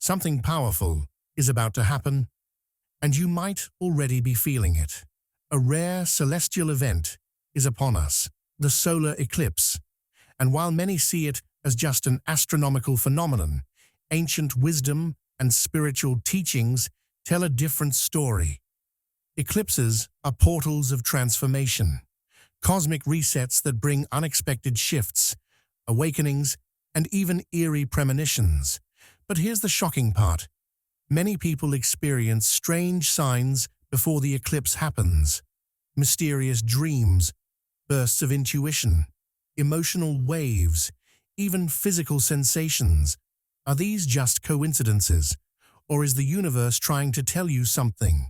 Something powerful is about to happen, and you might already be feeling it. A rare celestial event is upon us, the solar eclipse. And while many see it as just an astronomical phenomenon, ancient wisdom and spiritual teachings tell a different story. Eclipses are portals of transformation, cosmic resets that bring unexpected shifts, awakenings, and even eerie premonitions. But here's the shocking part. Many people experience strange signs before the eclipse happens. Mysterious dreams, bursts of intuition, emotional waves, even physical sensations. Are these just coincidences, or is the universe trying to tell you something?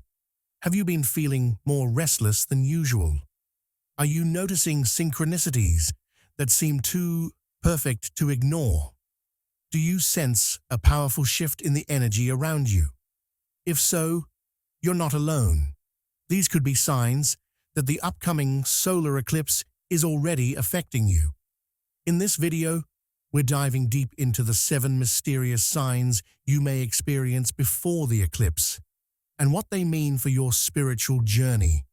Have you been feeling more restless than usual? Are you noticing synchronicities that seem too perfect to ignore? Do you sense a powerful shift in the energy around you? If so, you're not alone. These could be signs that the upcoming solar eclipse is already affecting you. In this video, we're diving deep into the 7 mysterious signs you may experience before the eclipse and what they mean for your spiritual journey.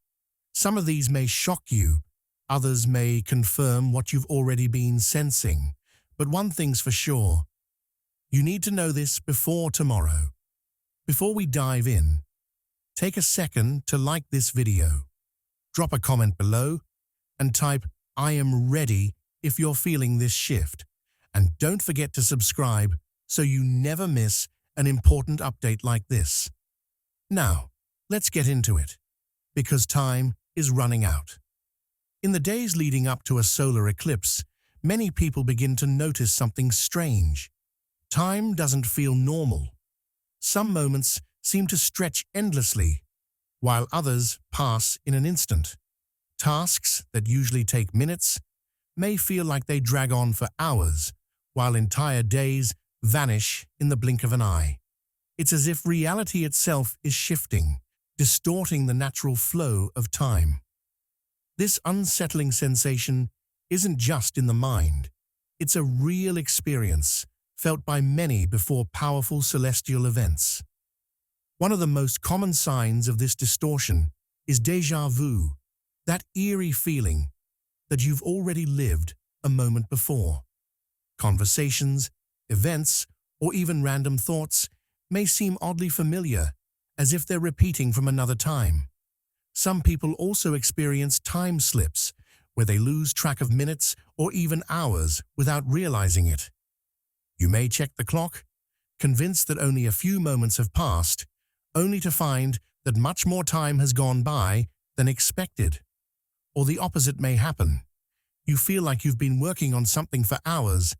Some of these may shock you, others may confirm what you've already been sensing. But one thing's for sure, you need to know this before tomorrow. Before we dive in, take a second to like this video. Drop a comment below and type "I am ready" if you're feeling this shift. And don't forget to subscribe so you never miss an important update like this. Now, let's get into it, because time is running out. In the days leading up to a solar eclipse, many people begin to notice something strange. Time doesn't feel normal. Some moments seem to stretch endlessly, while others pass in an instant. Tasks that usually take minutes may feel like they drag on for hours, while entire days vanish in the blink of an eye. It's as if reality itself is shifting, distorting the natural flow of time. This unsettling sensation isn't just in the mind. It's a real experience felt by many before powerful celestial events. One of the most common signs of this distortion is déjà vu, that eerie feeling that you've already lived a moment before. Conversations, events, or even random thoughts may seem oddly familiar, as if they're repeating from another time. Some people also experience time slips, where they lose track of minutes or even hours without realizing it. You may check the clock, convinced that only a few moments have passed, only to find that much more time has gone by than expected. Or the opposite may happen. You feel like you've been working on something for hours,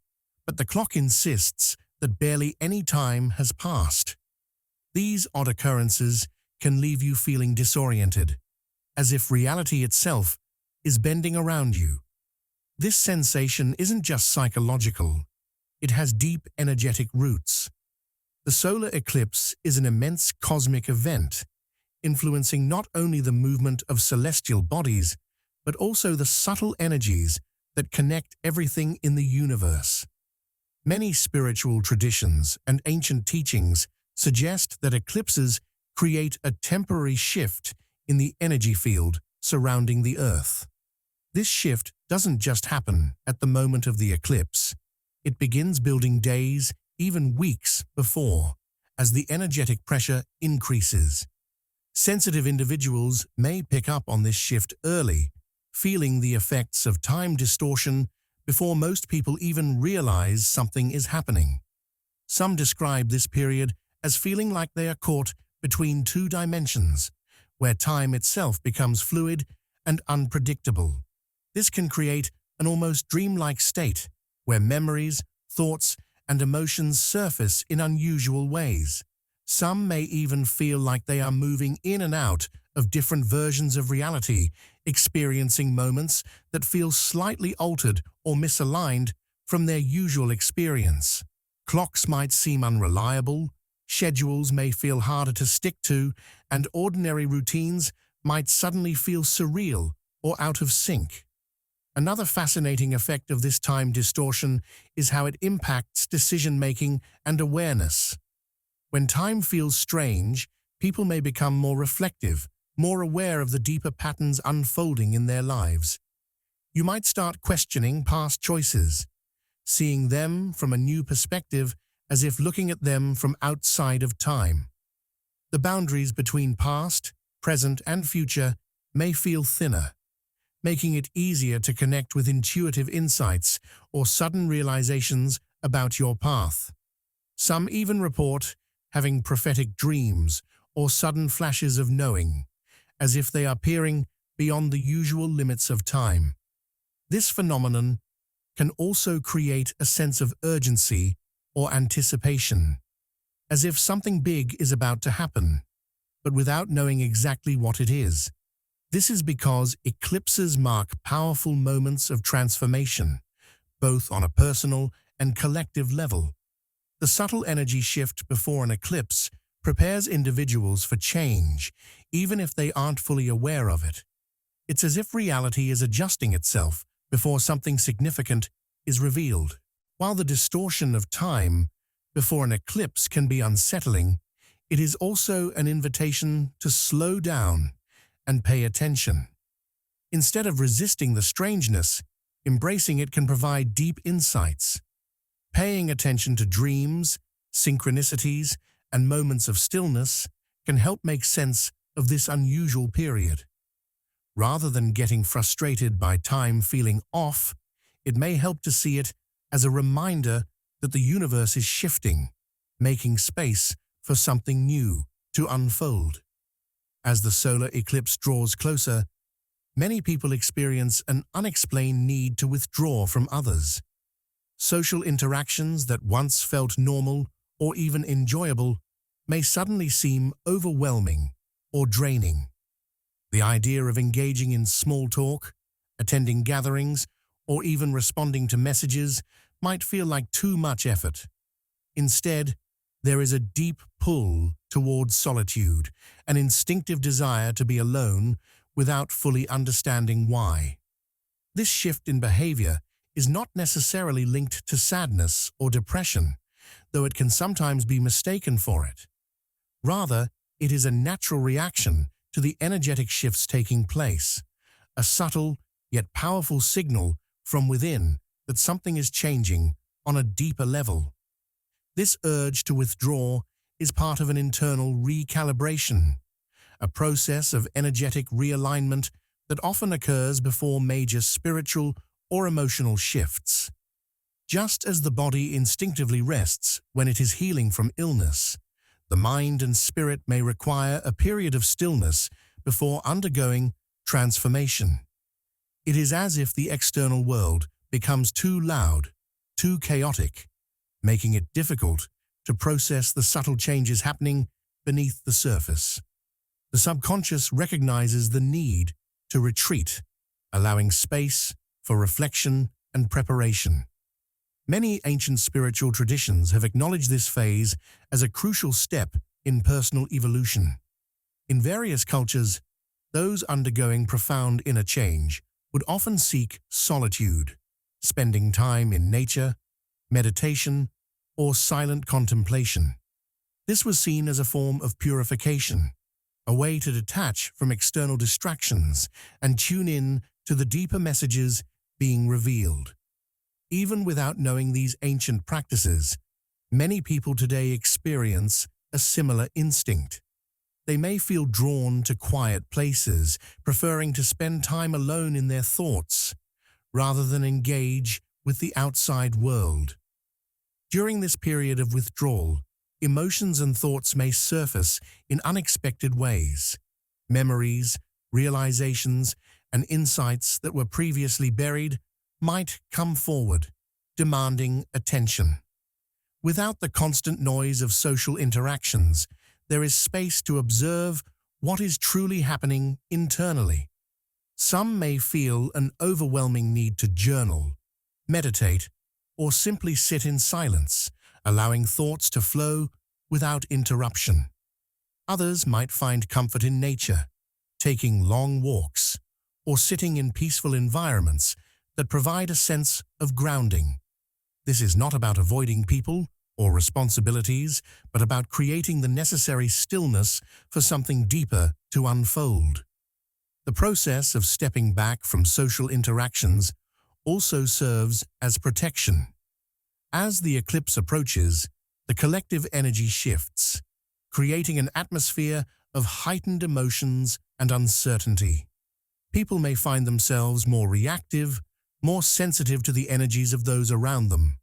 but the clock insists that barely any time has passed. These odd occurrences can leave you feeling disoriented, as if reality itself is bending around you. This sensation isn't just psychological, it has deep energetic roots. The solar eclipse is an immense cosmic event, influencing not only the movement of celestial bodies, but also the subtle energies that connect everything in the universe. Many spiritual traditions and ancient teachings suggest that eclipses create a temporary shift in the energy field surrounding the Earth. This shift doesn't just happen at the moment of the eclipse. It begins building days, even weeks before, as the energetic pressure increases. Sensitive individuals may pick up on this shift early, feeling the effects of time distortion before most people even realize something is happening. Some describe this period as feeling like they are caught between 2 dimensions, where time itself becomes fluid and unpredictable. This can create an almost dreamlike state, where memories, thoughts, and emotions surface in unusual ways. Some may even feel like they are moving in and out of different versions of reality, experiencing moments that feel slightly altered or misaligned from their usual experience. Clocks might seem unreliable, schedules may feel harder to stick to, and ordinary routines might suddenly feel surreal or out of sync. Another fascinating effect of this time distortion is how it impacts decision-making and awareness. When time feels strange, people may become more reflective, more aware of the deeper patterns unfolding in their lives. You might start questioning past choices, seeing them from a new perspective as if looking at them from outside of time. The boundaries between past, present, and future may feel thinner, making it easier to connect with intuitive insights or sudden realizations about your path. Some even report having prophetic dreams or sudden flashes of knowing, as if they are peering beyond the usual limits of time. This phenomenon can also create a sense of urgency or anticipation, as if something big is about to happen, but without knowing exactly what it is. This is because eclipses mark powerful moments of transformation, both on a personal and collective level. The subtle energy shift before an eclipse prepares individuals for change, even if they aren't fully aware of it. It's as if reality is adjusting itself before something significant is revealed. While the distortion of time before an eclipse can be unsettling, it is also an invitation to slow down and pay attention. Instead of resisting the strangeness, embracing it can provide deep insights. Paying attention to dreams, synchronicities, and moments of stillness can help make sense of this unusual period. Rather than getting frustrated by time feeling off, it may help to see it as a reminder that the universe is shifting, making space for something new to unfold. As the solar eclipse draws closer, many people experience an unexplained need to withdraw from others. Social interactions that once felt normal or even enjoyable may suddenly seem overwhelming or draining. The idea of engaging in small talk, attending gatherings, or even responding to messages might feel like too much effort. Instead, there is a deep pull towards solitude, an instinctive desire to be alone without fully understanding why. This shift in behavior is not necessarily linked to sadness or depression, though it can sometimes be mistaken for it. Rather, it is a natural reaction to the energetic shifts taking place, a subtle yet powerful signal from within that something is changing on a deeper level. This urge to withdraw is part of an internal recalibration, a process of energetic realignment that often occurs before major spiritual or emotional shifts. Just as the body instinctively rests when it is healing from illness, the mind and spirit may require a period of stillness before undergoing transformation. It is as if the external world becomes too loud, too chaotic, making it difficult to process the subtle changes happening beneath the surface. The subconscious recognizes the need to retreat, allowing space for reflection and preparation. Many ancient spiritual traditions have acknowledged this phase as a crucial step in personal evolution. In various cultures, those undergoing profound inner change would often seek solitude, spending time in nature, meditation, or silent contemplation. This was seen as a form of purification, a way to detach from external distractions and tune in to the deeper messages being revealed. Even without knowing these ancient practices, many people today experience a similar instinct. They may feel drawn to quiet places, preferring to spend time alone in their thoughts, rather than engage with the outside world. During this period of withdrawal, emotions and thoughts may surface in unexpected ways. Memories, realizations, and insights that were previously buried might come forward, demanding attention. Without the constant noise of social interactions, there is space to observe what is truly happening internally. Some may feel an overwhelming need to journal, meditate, or simply sit in silence, allowing thoughts to flow without interruption. Others might find comfort in nature, taking long walks, or sitting in peaceful environments that provide a sense of grounding. This is not about avoiding people or responsibilities, but about creating the necessary stillness for something deeper to unfold. The process of stepping back from social interactions also serves as protection. As the eclipse approaches, the collective energy shifts, creating an atmosphere of heightened emotions and uncertainty. People may find themselves more reactive, more sensitive to the energies of those around them.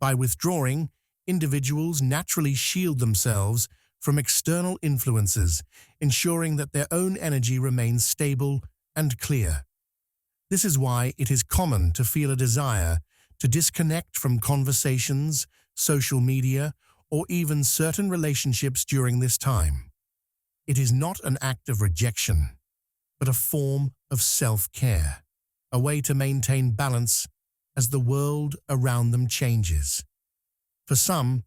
By withdrawing, individuals naturally shield themselves from external influences, ensuring that their own energy remains stable and clear. This is why it is common to feel a desire to disconnect from conversations, social media, or even certain relationships during this time. It is not an act of rejection, but a form of self-care, a way to maintain balance as the world around them changes. For some,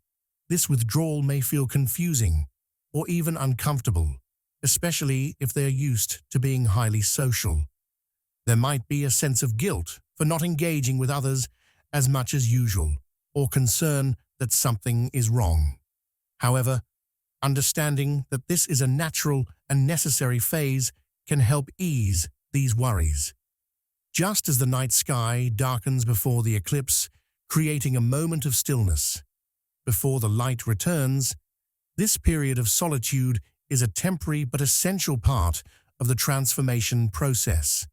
this withdrawal may feel confusing or even uncomfortable, especially if they are used to being highly social. There might be a sense of guilt for not engaging with others as much as usual, or concern that something is wrong. However, understanding that this is a natural and necessary phase can help ease these worries. Just as the night sky darkens before the eclipse, creating a moment of stillness before the light returns, this period of solitude is a temporary but essential part of the transformation process.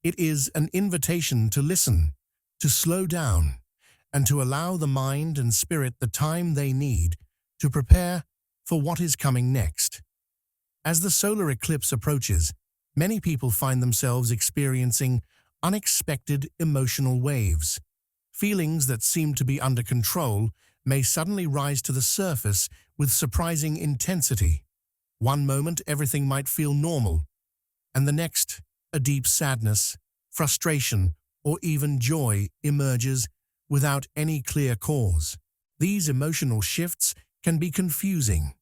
It is an invitation to listen, to slow down, and to allow the mind and spirit the time they need to prepare for what is coming next. As the solar eclipse approaches, many people find themselves experiencing unexpected emotional waves. Feelings that seem to be under control may suddenly rise to the surface with surprising intensity. One moment, everything might feel normal, and the next, a deep sadness, frustration, or even joy emerges without any clear cause. These emotional shifts can be confusing,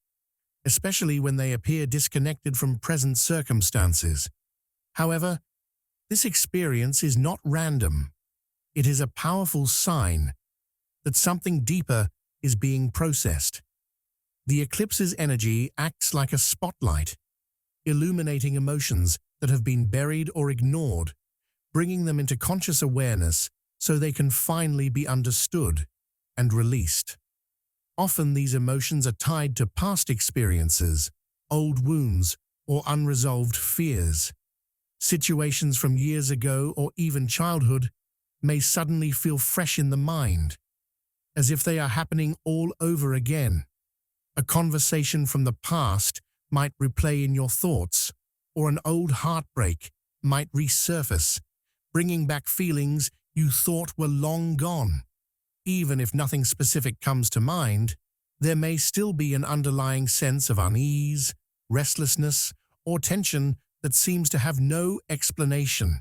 especially when they appear disconnected from present circumstances. However, this experience is not random. It is a powerful sign that something deeper is being processed. The eclipse's energy acts like a spotlight, illuminating emotions that have been buried or ignored, bringing them into conscious awareness so they can finally be understood and released. Often these emotions are tied to past experiences, old wounds, or unresolved fears. Situations from years ago or even childhood may suddenly feel fresh in the mind, as if they are happening all over again. A conversation from the past might replay in your thoughts, or an old heartbreak might resurface, bringing back feelings you thought were long gone. Even if nothing specific comes to mind, there may still be an underlying sense of unease, restlessness, or tension that seems to have no explanation.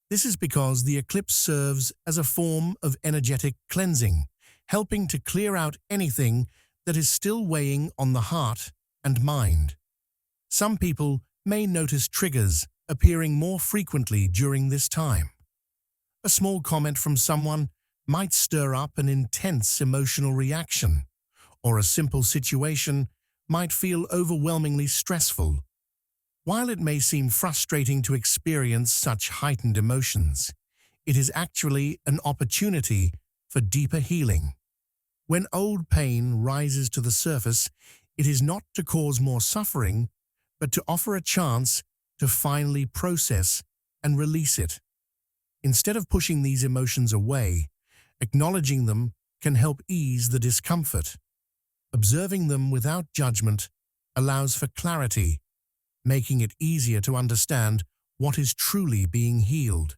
This is because the eclipse serves as a form of energetic cleansing, helping to clear out anything that is still weighing on the heart and mind. Some people may notice triggers appearing more frequently during this time. A small comment from someone might stir up an intense emotional reaction, or a simple situation might feel overwhelmingly stressful. While it may seem frustrating to experience such heightened emotions, it is actually an opportunity for deeper healing. When old pain rises to the surface, it is not to cause more suffering, but to offer a chance to finally process and release it. Instead of pushing these emotions away, acknowledging them can help ease the discomfort. Observing them without judgment allows for clarity, making it easier to understand what is truly being healed.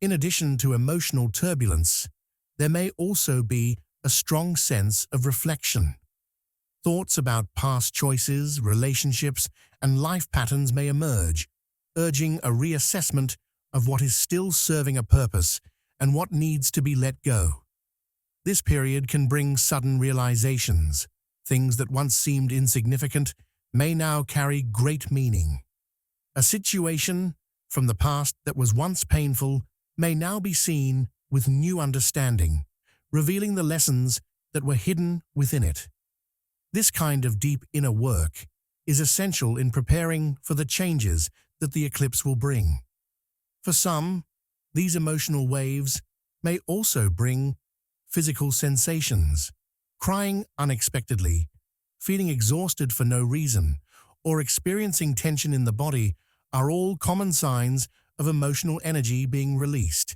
In addition to emotional turbulence, there may also be a strong sense of reflection. Thoughts about past choices, relationships, and life patterns may emerge, urging a reassessment of what is still serving a purpose and what needs to be let go. This period can bring sudden realizations. Things that once seemed insignificant may now carry great meaning. A situation from the past that was once painful may now be seen with new understanding, revealing the lessons that were hidden within it. This kind of deep inner work is essential in preparing for the changes that the eclipse will bring. For some, these emotional waves may also bring physical sensations, crying unexpectedly, feeling exhausted for no reason, or experiencing tension in the body are all common signs of emotional energy being released.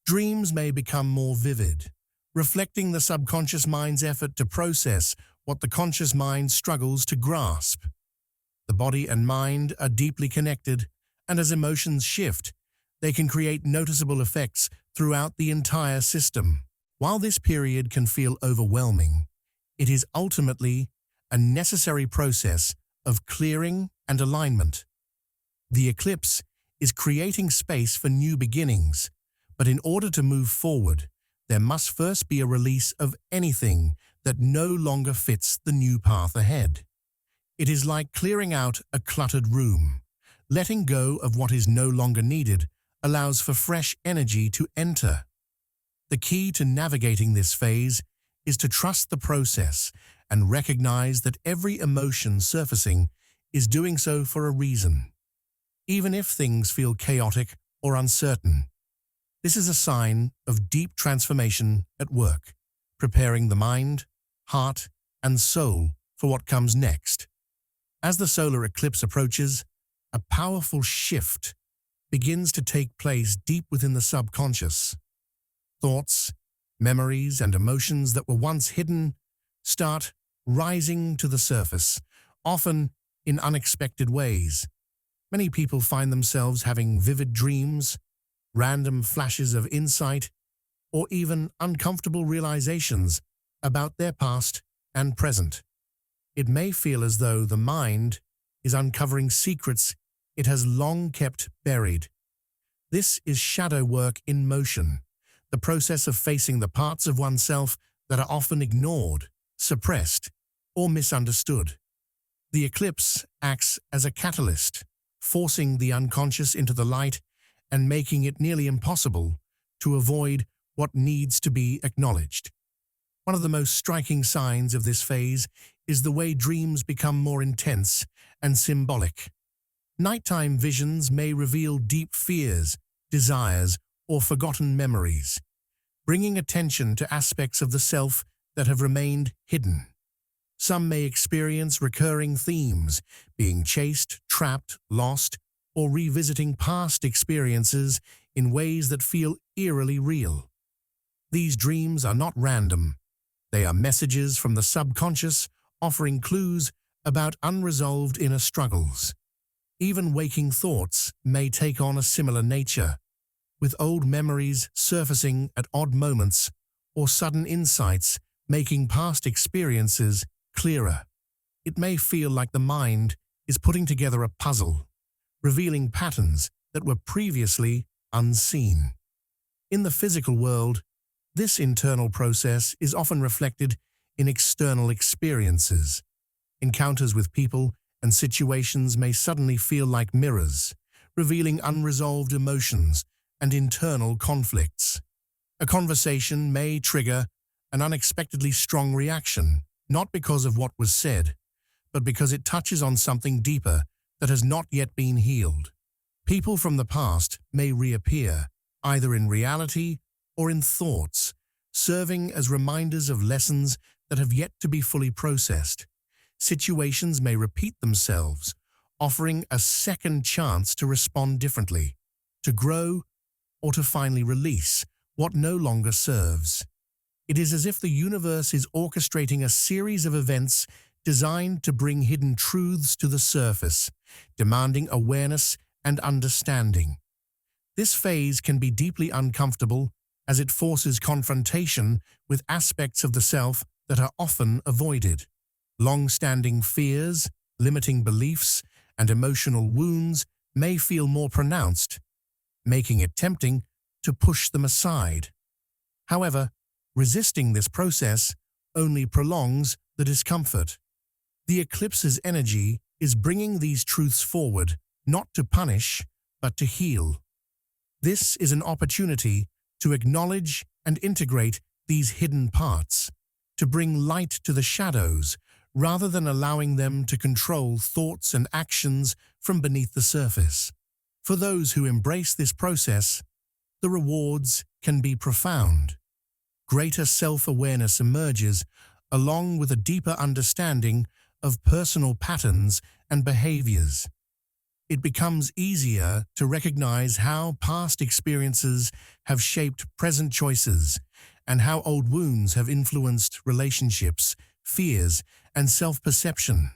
Dreams may become more vivid, reflecting the subconscious mind's effort to process what the conscious mind struggles to grasp. The body and mind are deeply connected, and as emotions shift, they can create noticeable effects throughout the entire system. While this period can feel overwhelming, it is ultimately a necessary process of clearing and alignment. The eclipse is creating space for new beginnings, but in order to move forward, there must first be a release of anything that no longer fits the new path ahead. It is like clearing out a cluttered room. Letting go of what is no longer needed allows for fresh energy to enter. The key to navigating this phase is to trust the process and recognize that every emotion surfacing is doing so for a reason. Even if things feel chaotic or uncertain, this is a sign of deep transformation at work, preparing the mind, heart, and soul for what comes next. As the solar eclipse approaches, a powerful shift begins to take place deep within the subconscious. Thoughts, memories, and emotions that were once hidden start rising to the surface, often in unexpected ways. Many people find themselves having vivid dreams, random flashes of insight, or even uncomfortable realizations about their past and present. It may feel as though the mind is uncovering secrets it has long kept buried. This is shadow work in motion, the process of facing the parts of oneself that are often ignored, suppressed, or misunderstood. The eclipse acts as a catalyst, forcing the unconscious into the light and making it nearly impossible to avoid what needs to be acknowledged. One of the most striking signs of this phase is the way dreams become more intense and symbolic. Nighttime visions may reveal deep fears, desires, or forgotten memories, bringing attention to aspects of the self that have remained hidden. Some may experience recurring themes, being chased, trapped, lost, or revisiting past experiences in ways that feel eerily real. These dreams are not random. They are messages from the subconscious, offering clues about unresolved inner struggles. Even waking thoughts may take on a similar nature, with old memories surfacing at odd moments or sudden insights making past experiences clearer. It may feel like the mind is putting together a puzzle, revealing patterns that were previously unseen. In the physical world, this internal process is often reflected in external experiences. Encounters with people and situations may suddenly feel like mirrors, revealing unresolved emotions and internal conflicts. A conversation may trigger an unexpectedly strong reaction, not because of what was said, but because it touches on something deeper that has not yet been healed. People from the past may reappear, either in reality or in thoughts, serving as reminders of lessons that have yet to be fully processed. Situations may repeat themselves, offering a second chance to respond differently, to grow, or to finally release what no longer serves. It is as if the universe is orchestrating a series of events designed to bring hidden truths to the surface, demanding awareness and understanding. This phase can be deeply uncomfortable as it forces confrontation with aspects of the self that are often avoided. Long-standing fears, limiting beliefs, and emotional wounds may feel more pronounced, making it tempting to push them aside. However, resisting this process only prolongs the discomfort. The eclipse's energy is bringing these truths forward, not to punish, but to heal. This is an opportunity to acknowledge and integrate these hidden parts, to bring light to the shadows rather than allowing them to control thoughts and actions from beneath the surface. For those who embrace this process, the rewards can be profound. Greater self-awareness emerges, along with a deeper understanding of personal patterns and behaviors. It becomes easier to recognize how past experiences have shaped present choices and how old wounds have influenced relationships, fears, and self-perception.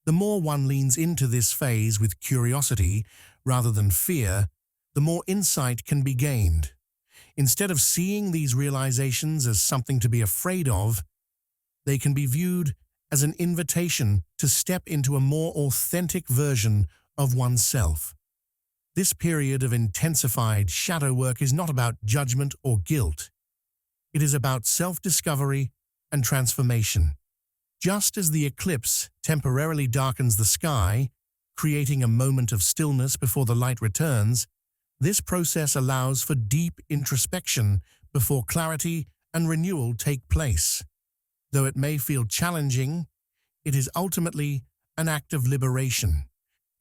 The more one leans into this phase with curiosity rather than fear, the more insight can be gained. Instead of seeing these realizations as something to be afraid of, they can be viewed as an invitation to step into a more authentic version of oneself. This period of intensified shadow work is not about judgment or guilt. It is about self-discovery and transformation. Just as the eclipse temporarily darkens the sky, creating a moment of stillness before the light returns, this process allows for deep introspection before clarity and renewal take place. Though it may feel challenging, it is ultimately an act of liberation,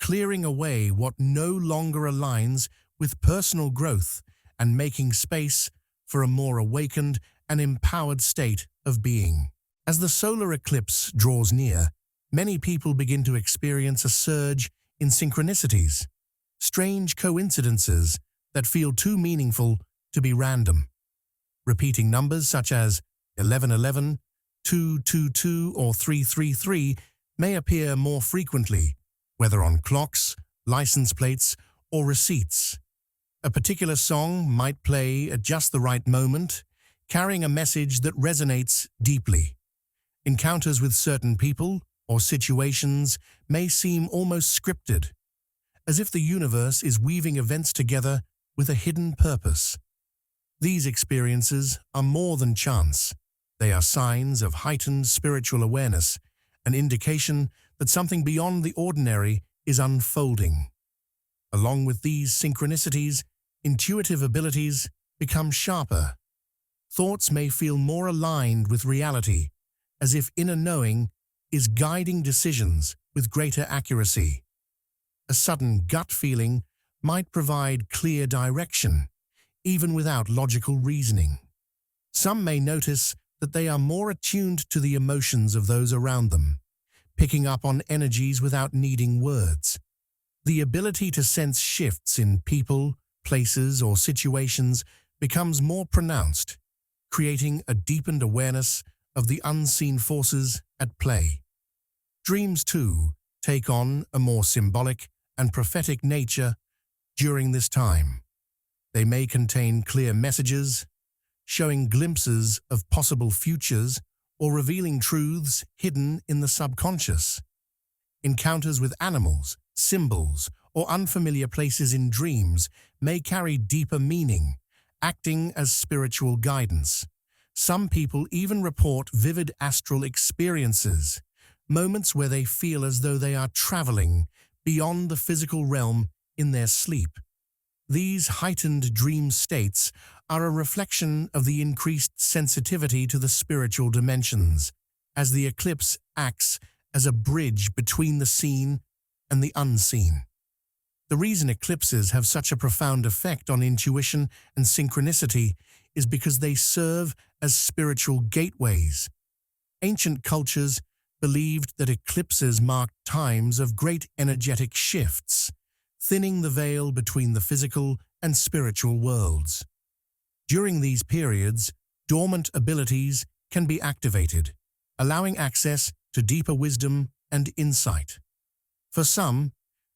clearing away what no longer aligns with personal growth and making space for a more awakened and empowered state of being. As the solar eclipse draws near, many people begin to experience a surge in synchronicities, strange coincidences that feel too meaningful to be random. Repeating numbers such as 1111, 222, or 333 may appear more frequently, whether on clocks, license plates, or receipts. A particular song might play at just the right moment, carrying a message that resonates deeply. Encounters with certain people or situations may seem almost scripted, as if the universe is weaving events together with a hidden purpose. These experiences are more than chance. They are signs of heightened spiritual awareness, an indication that something beyond the ordinary is unfolding. Along with these synchronicities, intuitive abilities become sharper. Thoughts may feel more aligned with reality, as if inner knowing is guiding decisions with greater accuracy. A sudden gut feeling might provide clear direction, even without logical reasoning. Some may notice that they are more attuned to the emotions of those around them, picking up on energies without needing words. The ability to sense shifts in people, places, or situations becomes more pronounced, creating a deepened awareness of the unseen forces at play. Dreams, too, take on a more symbolic and prophetic nature during this time. They may contain clear messages, showing glimpses of possible futures or revealing truths hidden in the subconscious. Encounters with animals, symbols, or unfamiliar places in dreams may carry deeper meaning, acting as spiritual guidance. Some people even report vivid astral experiences, moments where they feel as though they are traveling beyond the physical realm in their sleep. These heightened dream states are a reflection of the increased sensitivity to the spiritual dimensions, as the eclipse acts as a bridge between the seen and the unseen. The reason eclipses have such a profound effect on intuition and synchronicity is because they serve as spiritual gateways. Ancient cultures believed that eclipses marked times of great energetic shifts, thinning the veil between the physical and spiritual worlds. During these periods, dormant abilities can be activated, allowing access to deeper wisdom and insight. For some,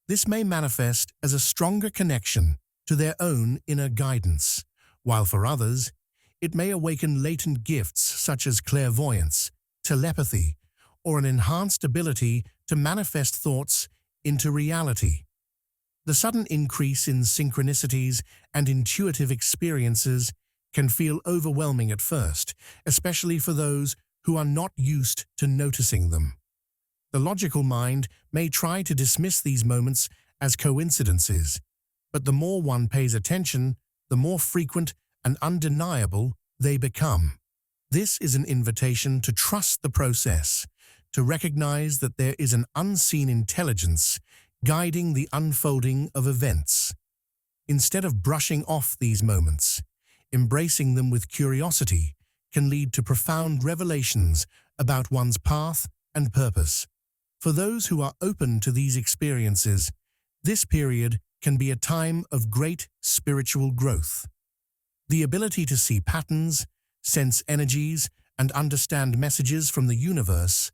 this may manifest as a stronger connection to their own inner guidance, while for others, it may awaken latent gifts such as clairvoyance, telepathy, or an enhanced ability to manifest thoughts into reality. The sudden increase in synchronicities and intuitive experiences can feel overwhelming at first, especially for those who are not used to noticing them. The logical mind may try to dismiss these moments as coincidences, but the more one pays attention, the more frequent and undeniable they become. This is an invitation to trust the process, to recognize that there is an unseen intelligence guiding the unfolding of events. Instead of brushing off these moments, embracing them with curiosity can lead to profound revelations about one's path and purpose. For those who are open to these experiences, this period can be a time of great spiritual growth. The ability to see patterns, sense energies, and understand messages from the universe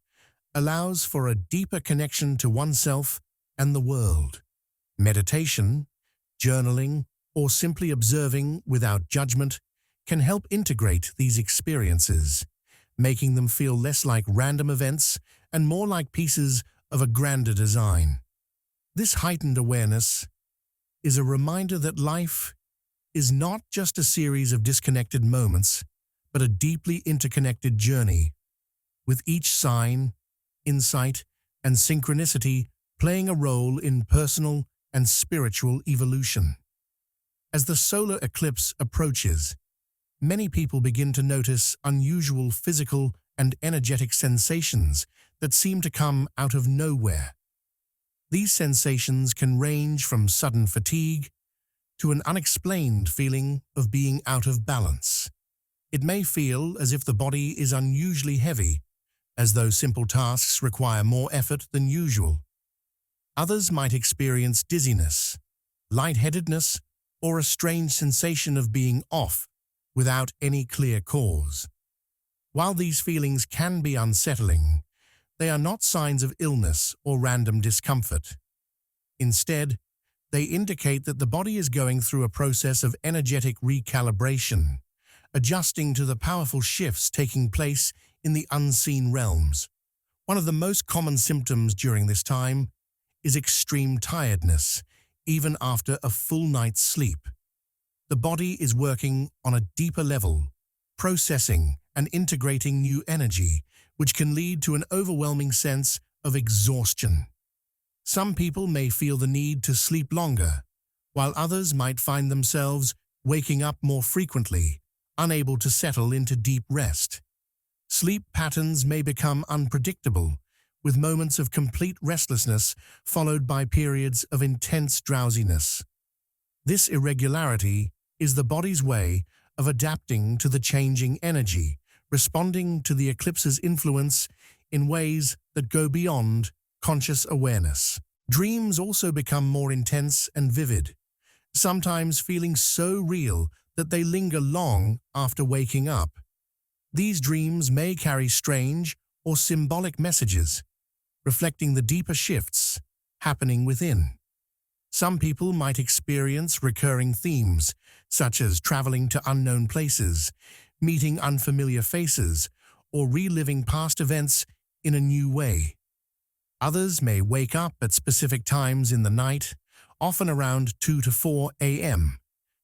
allows for a deeper connection to oneself and the world. Meditation, journaling, or simply observing without judgment can help integrate these experiences, making them feel less like random events and more like pieces of a grander design. This heightened awareness is a reminder that life is not just a series of disconnected moments, but a deeply interconnected journey, with each sign, insight, and synchronicity playing a role in personal and spiritual evolution. As the solar eclipse approaches, many people begin to notice unusual physical and energetic sensations that seem to come out of nowhere. These sensations can range from sudden fatigue to an unexplained feeling of being out of balance. It may feel as if the body is unusually heavy, as though simple tasks require more effort than usual. Others might experience dizziness, lightheadedness, or a strange sensation of being off without any clear cause. While these feelings can be unsettling, they are not signs of illness or random discomfort. Instead, they indicate that the body is going through a process of energetic recalibration, adjusting to the powerful shifts taking place in the unseen realms. One of the most common symptoms during this time is extreme tiredness, even after a full night's sleep. The body is working on a deeper level, processing and integrating new energy, which can lead to an overwhelming sense of exhaustion. Some people may feel the need to sleep longer, while others might find themselves waking up more frequently, unable to settle into deep rest. Sleep patterns may become unpredictable, with moments of complete restlessness followed by periods of intense drowsiness. This irregularity is the body's way of adapting to the changing energy, responding to the eclipse's influence in ways that go beyond conscious awareness. Dreams also become more intense and vivid, sometimes feeling so real that they linger long after waking up. These dreams may carry strange or symbolic messages, reflecting the deeper shifts happening within. Some people might experience recurring themes, such as traveling to unknown places, meeting unfamiliar faces, or reliving past events in a new way. Others may wake up at specific times in the night, often around 2 to 4 a.m.,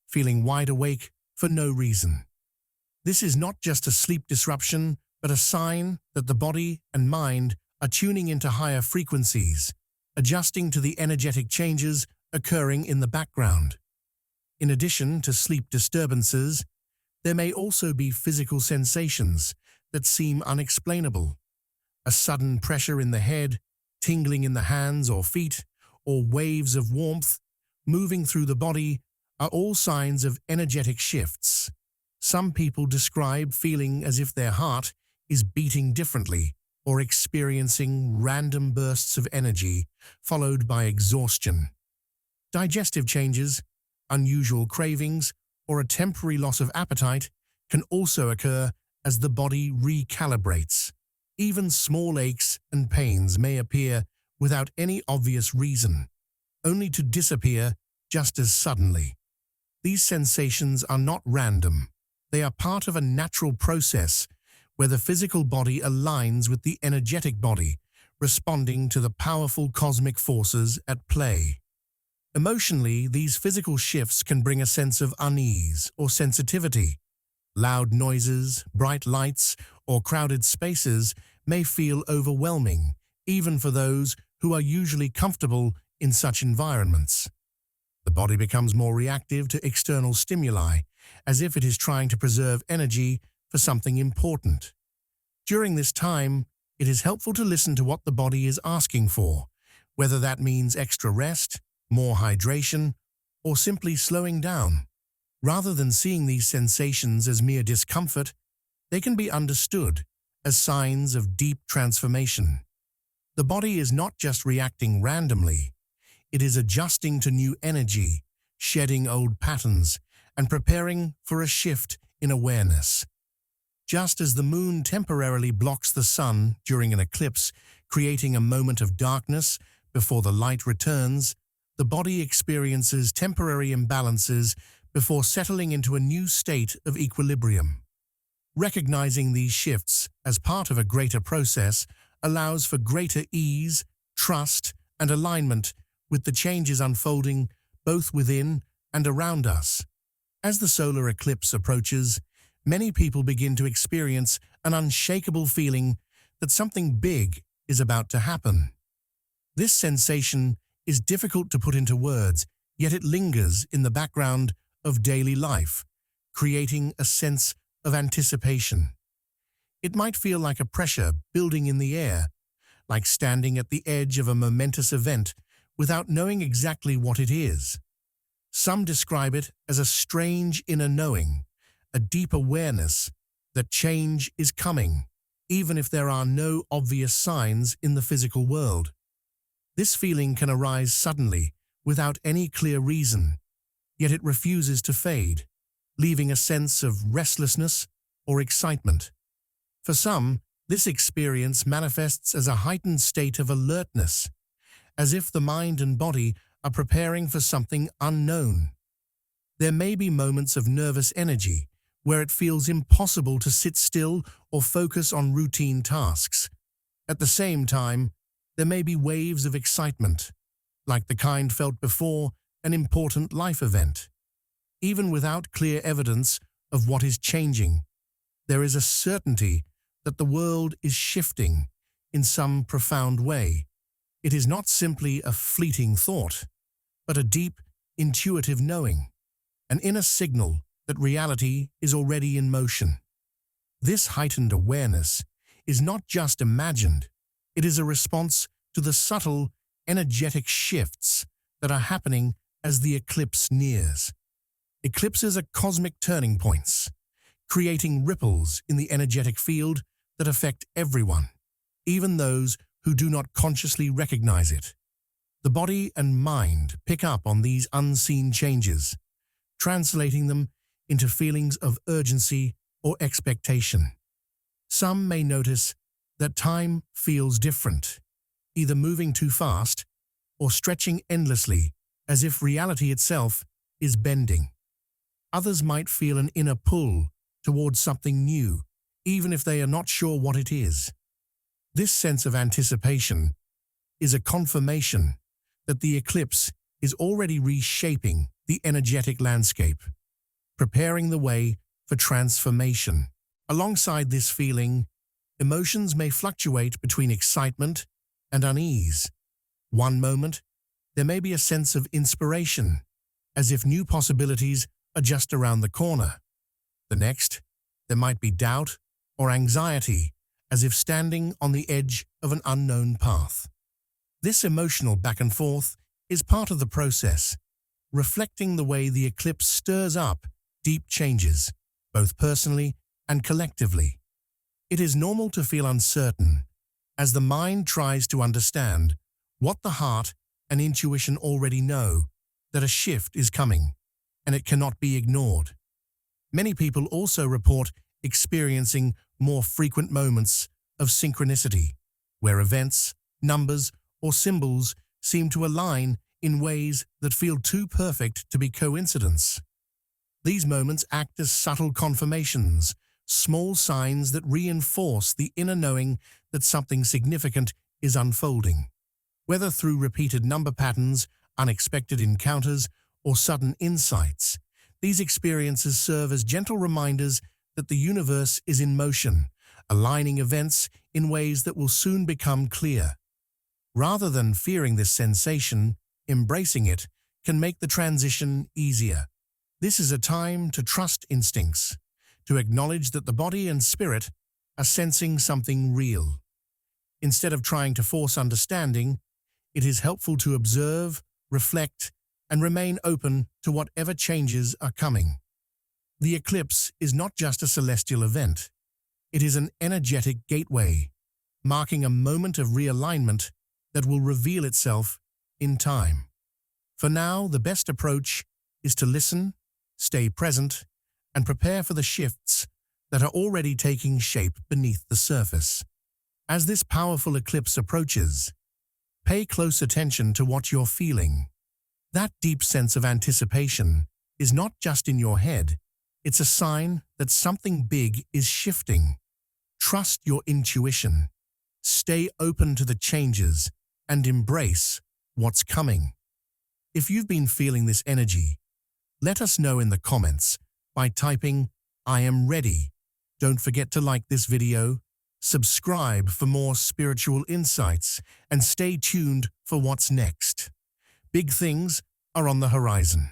feeling wide awake for no reason. This is not just a sleep disruption, but a sign that the body and mind are tuning into higher frequencies, adjusting to the energetic changes occurring in the background. In addition to sleep disturbances, there may also be physical sensations that seem unexplainable. A sudden pressure in the head, tingling in the hands or feet, or waves of warmth moving through the body are all signs of energetic shifts. Some people describe feeling as if their heart is beating differently or experiencing random bursts of energy followed by exhaustion. Digestive changes, unusual cravings, or a temporary loss of appetite can also occur as the body recalibrates. Even small aches and pains may appear without any obvious reason, only to disappear just as suddenly. These sensations are not random. They are part of a natural process where the physical body aligns with the energetic body, responding to the powerful cosmic forces at play. Emotionally, these physical shifts can bring a sense of unease or sensitivity. Loud noises, bright lights, or crowded spaces may feel overwhelming, even for those who are usually comfortable in such environments. The body becomes more reactive to external stimuli, as if it is trying to preserve energy for something important. During this time, it is helpful to listen to what the body is asking for, whether that means extra rest, more hydration, or simply slowing down. Rather than seeing these sensations as mere discomfort, they can be understood as signs of deep transformation. The body is not just reacting randomly, it is adjusting to new energy, shedding old patterns, and preparing for a shift in awareness. Just as the moon temporarily blocks the sun during an eclipse, creating a moment of darkness before the light returns, the body experiences temporary imbalances before settling into a new state of equilibrium. Recognizing these shifts as part of a greater process allows for greater ease, trust, and alignment with the changes unfolding both within and around us. As the solar eclipse approaches, many people begin to experience an unshakable feeling that something big is about to happen. This sensation is difficult to put into words, yet it lingers in the background of daily life, creating a sense of anticipation. It might feel like a pressure building in the air, like standing at the edge of a momentous event without knowing exactly what it is. Some describe it as a strange inner knowing, a deep awareness that change is coming, even if there are no obvious signs in the physical world. This feeling can arise suddenly, without any clear reason, yet it refuses to fade, leaving a sense of restlessness or excitement. For some, this experience manifests as a heightened state of alertness, as if the mind and body are preparing for something unknown. There may be moments of nervous energy where it feels impossible to sit still or focus on routine tasks. At the same time, there may be waves of excitement, like the kind felt before an important life event. Even without clear evidence of what is changing, there is a certainty that the world is shifting in some profound way. It is not simply a fleeting thought, but a deep, intuitive knowing, an inner signal that reality is already in motion. This heightened awareness is not just imagined, it is a response to the subtle, energetic shifts that are happening as the eclipse nears. Eclipses are cosmic turning points, creating ripples in the energetic field that affect everyone, even those who do not consciously recognize it. The body and mind pick up on these unseen changes, translating them into feelings of urgency or expectation. Some may notice that time feels different, either moving too fast or stretching endlessly as if reality itself is bending. Others might feel an inner pull towards something new, even if they are not sure what it is. This sense of anticipation is a confirmation that the eclipse is already reshaping the energetic landscape, preparing the way for transformation. Alongside this feeling, emotions may fluctuate between excitement and unease. One moment, there may be a sense of inspiration, as if new possibilities are just around the corner. The next, there might be doubt or anxiety, as if standing on the edge of an unknown path. This emotional back and forth is part of the process, reflecting the way the eclipse stirs up deep changes, both personally and collectively. It is normal to feel uncertain, as the mind tries to understand what the heart and intuition already know, that a shift is coming, and it cannot be ignored. Many people also report experiencing more frequent moments of synchronicity, where events, numbers, or symbols seem to align in ways that feel too perfect to be coincidence. These moments act as subtle confirmations, small signs that reinforce the inner knowing that something significant is unfolding. Whether through repeated number patterns, unexpected encounters, or sudden insights, these experiences serve as gentle reminders that the universe is in motion, aligning events in ways that will soon become clear. Rather than fearing this sensation, embracing it can make the transition easier. This is a time to trust instincts, to acknowledge that the body and spirit are sensing something real. Instead of trying to force understanding, it is helpful to observe, reflect, and remain open to whatever changes are coming. The eclipse is not just a celestial event. It is an energetic gateway, marking a moment of realignment that will reveal itself in time. For now, the best approach is to listen, stay present, and prepare for the shifts that are already taking shape beneath the surface. As this powerful eclipse approaches, pay close attention to what you're feeling. That deep sense of anticipation is not just in your head, it's a sign that something big is shifting. Trust your intuition. Stay open to the changes and embrace what's coming. If you've been feeling this energy, let us know in the comments by typing, "I am ready." Don't forget to like this video, subscribe for more spiritual insights, and stay tuned for what's next. Big things are on the horizon.